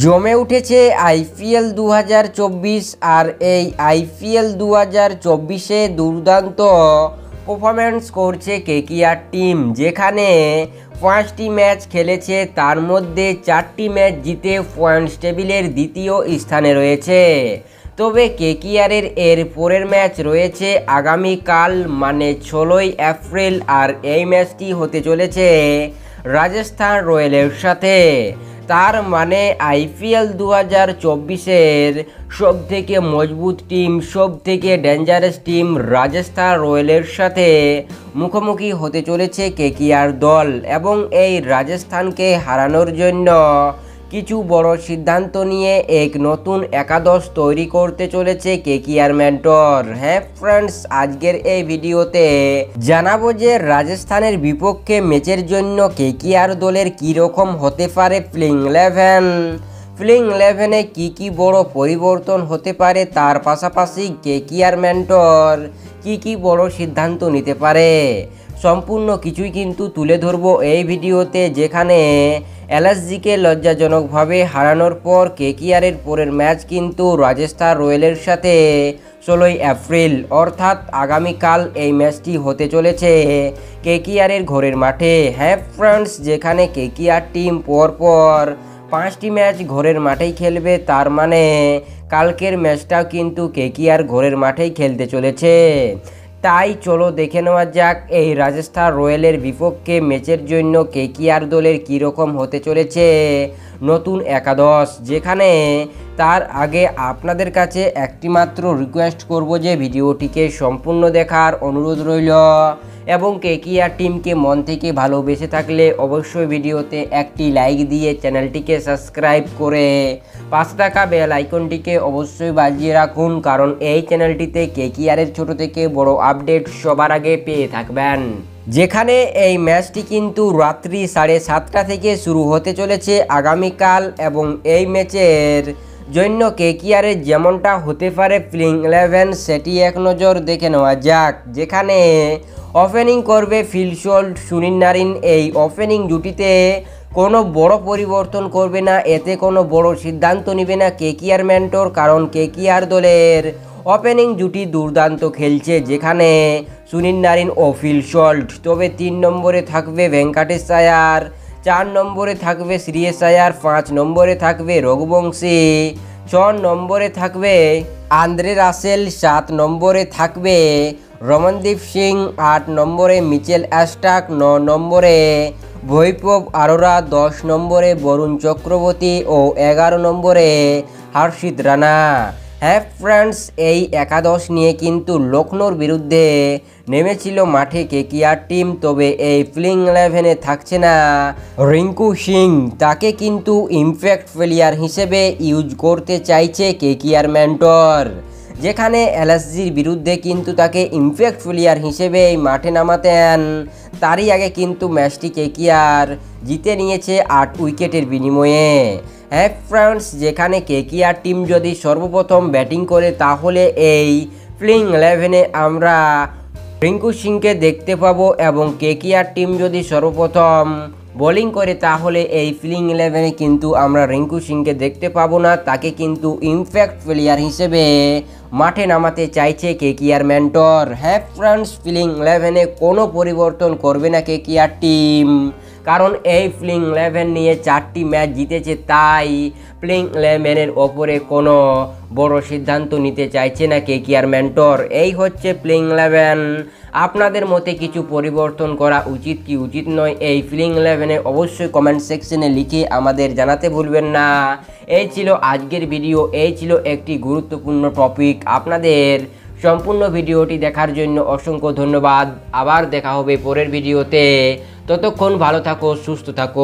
জমে উঠেছে আইপিএল 2024 আর এই আইপিএল 2024-এ দুর্দান্ত পারফরম্যান্স করছে কেকেআর টিম, যেখানে 5টি ম্যাচ খেলেছে, তার মধ্যে 4টি ম্যাচ জিতে পয়েন্টস টেবিলের দ্বিতীয় স্থানে রয়েছে। তবে কেকেআরের এর পরের ম্যাচ রয়েছে আগামীকাল, মানে 16ই এপ্রিল, আর এই ম্যাচটি হতে চলেছে রাজস্থান রয়্যালের সাথে। তার মানে আইপিএল 2024-এর সবথেকে মজবুত টিম, সবথেকে ডেঞ্জারাস টিম রাজস্থান রয়্যালের সাথে মুখোমুখি হতে চলেছে কেকেআর দল, এবং এই রাজস্থানকে হারানোর জন্য কিছু বড় সিদ্ধান্ত নিয়ে এক নতুন একাদশ তৈরি করতে চলেছে কেকেআর মেন্টর। হ্যাঁ ফ্রেন্ডস, আজকের এই ভিডিওতে জানাবো যে রাজস্থানের বিপক্ষে ম্যাচের জন্য কেকেআর দলের কীরকম হতে পারে প্লেইং 11-এ কী কী বড় পরিবর্তন হতে পারে, তার পাশাপাশি কেকেআর মেন্টর কী কী বড় সিদ্ধান্ত নিতে পারে, সম্পূর্ণ কিছুই কিন্তু তুলে ধরবো এই ভিডিওতে। যেখানে এলএসজিকে লজ্জাজনকভাবে হারানোর পর কেকেআরের পরের ম্যাচ কিন্তু রাজস্থান রয়্যালের সাথে 16ই এপ্রিল, অর্থাৎ আগামীকাল এই ম্যাচটি হতে চলেছে কেকেআরের ঘরের মাঠে। হ্যাঁ ফ্রেন্ডস, যেখানে কেকেআর টিম পরপর 5টি ম্যাচ ঘরের মাঠেই খেলবে, তার মানে কালকের ম্যাচটাও কিন্তু কেকেআর ঘরের মাঠেই খেলতে চলেছে। তাই চলো দেখে নেওয়া যাক এই রাজস্থান রয়্যালের বিপক্ষে ম্যাচের জন্য কেকেআর দলের কীরকম হতে চলেছে নতুন একাদশ। যেখানে তার আগে আপনাদের কাছে একটি মাত্র রিকোয়েস্ট করব যে ভিডিওটিকে সম্পূর্ণ দেখার অনুরোধ রইল, এবং কেকেআর টিমকে মন থেকে ভালোবেসে থাকলে অবশ্যই ভিডিওতে একটি লাইক দিয়ে চ্যানেলটিকে সাবস্ক্রাইব করে পাশে থাকা বেল আইকনটিকে অবশ্যই বাজিয়ে রাখুন, কারণ এই চ্যানেলটিতে কেকেআরের ছোট থেকে বড় আপডেট সবার আগে পেয়ে থাকবেন। যেখানে এই ম্যাচটি কিন্তু রাত্রি 7:30টা থেকে শুরু হতে চলেছে আগামীকাল, এবং এই ম্যাচের জন্য কেকেআরের যেমনটা হতে পারে প্লেইং 11 সেটি এক নজর দেখে নেওয়া যাক। যেখানে ওপেনিং করবে ফিল সল্ট, সুনীল নারিন। এই ওপেনিং জুটিতে কোনো বড় পরিবর্তন করবে না, এতে কোনো বড় সিদ্ধান্ত নেবে না কেকেআর মেন্টর, কারণ কেকেআর দলের ওপেনিং জুটি দুর্দান্ত খেলছে, যেখানে সুনীল নারিন ও ফিল সল্ট। তবে 3 নম্বরে থাকবে ভেঙ্কটেশ আয়ার, 4 নম্বরে থাকবে শ্রেয়স আয়ার, 5 নম্বরে থাকবে রঘুবংশী, 6 নম্বরে থাকবে আন্দ্রে রাসেল, 7 নম্বরে থাকবে রমনদীপ সিং, 8 নম্বরে মিচেল স্টার্ক, 9 নম্বরে বৈভব আরোরা, 10 নম্বরে বরুণ চক্রবর্তী ও 11 নম্বরে হর্ষিত রানা। হ্যাঁ ফ্রেন্ডস, এই একাদশ নিয়ে কিন্তু লখনৌর বিরুদ্ধে নেমেছিল মাঠে কেকেআর টিম। তবে এই প্লেইং 11-এ থাকছে না রিঙ্কু সিং, তাকে কিন্তু ইম্প্যাক্ট প্লেয়ার হিসেবে ইউজ করতে চাইছে কেকেআর মেন্টর। যেখানে এলএসজির বিরুদ্ধে কিন্তু তাকে ইম্প্যাক্ট প্লেয়ার হিসেবে এই মাঠে নামাতেন, তারই আগে কিন্তু ম্যাচটি কেকেআর জিতে নিয়েছে 8 উইকেটের বিনিময়ে। হ্যাঁ ফ্রেন্ডস, যেখানে কেকেআর টিম যদি সর্বপ্রথম ব্যাটিং করে তাহলে এই প্লেইং 11-এ আমরা রিঙ্কু সিংকে দেখতে পাবো, এবং কেকেআর টিম যদি সর্বপ্রথম বোলিং করে তাহলে এই প্লেইং 11-এ কিন্তু আমরা রিঙ্কু সিংকে দেখতে পাবো না, তাকে কিন্তু ইম্প্যাক্ট প্লেয়ার হিসেবে মাঠে নামাতে চাইছে কেকেআর মেন্টর। হ্যাঁ ফ্রেন্ডস, প্লেইং 11-এ কোনো পরিবর্তন করবে না কেকেআর টিম, কারণ এই প্লেইং 11 নিয়ে 4টি ম্যাচ জিতেছে, তাই প্লেইং 11-এর ওপরে কোনো বড় সিদ্ধান্ত নিতে চাইছে না কেকেআর মেন্টর। এই হচ্ছে প্লেইং 11। আপনাদের মতে কিছু পরিবর্তন করা উচিত কি উচিত নয় এই প্লেইং 11-এ অবশ্যই কমেন্ট সেকশনে লিখে আমাদের জানাতে ভুলবেন না। এই ছিল আজকের ভিডিও, এই ছিল একটি গুরুত্বপূর্ণ টপিক। আপনাদের সম্পূর্ণ ভিডিওটি দেখার জন্য অসংখ্য ধন্যবাদ। আবার দেখা হবে পরের ভিডিওতে, ততক্ষণ ভালো থাকো, সুস্থ থাকো।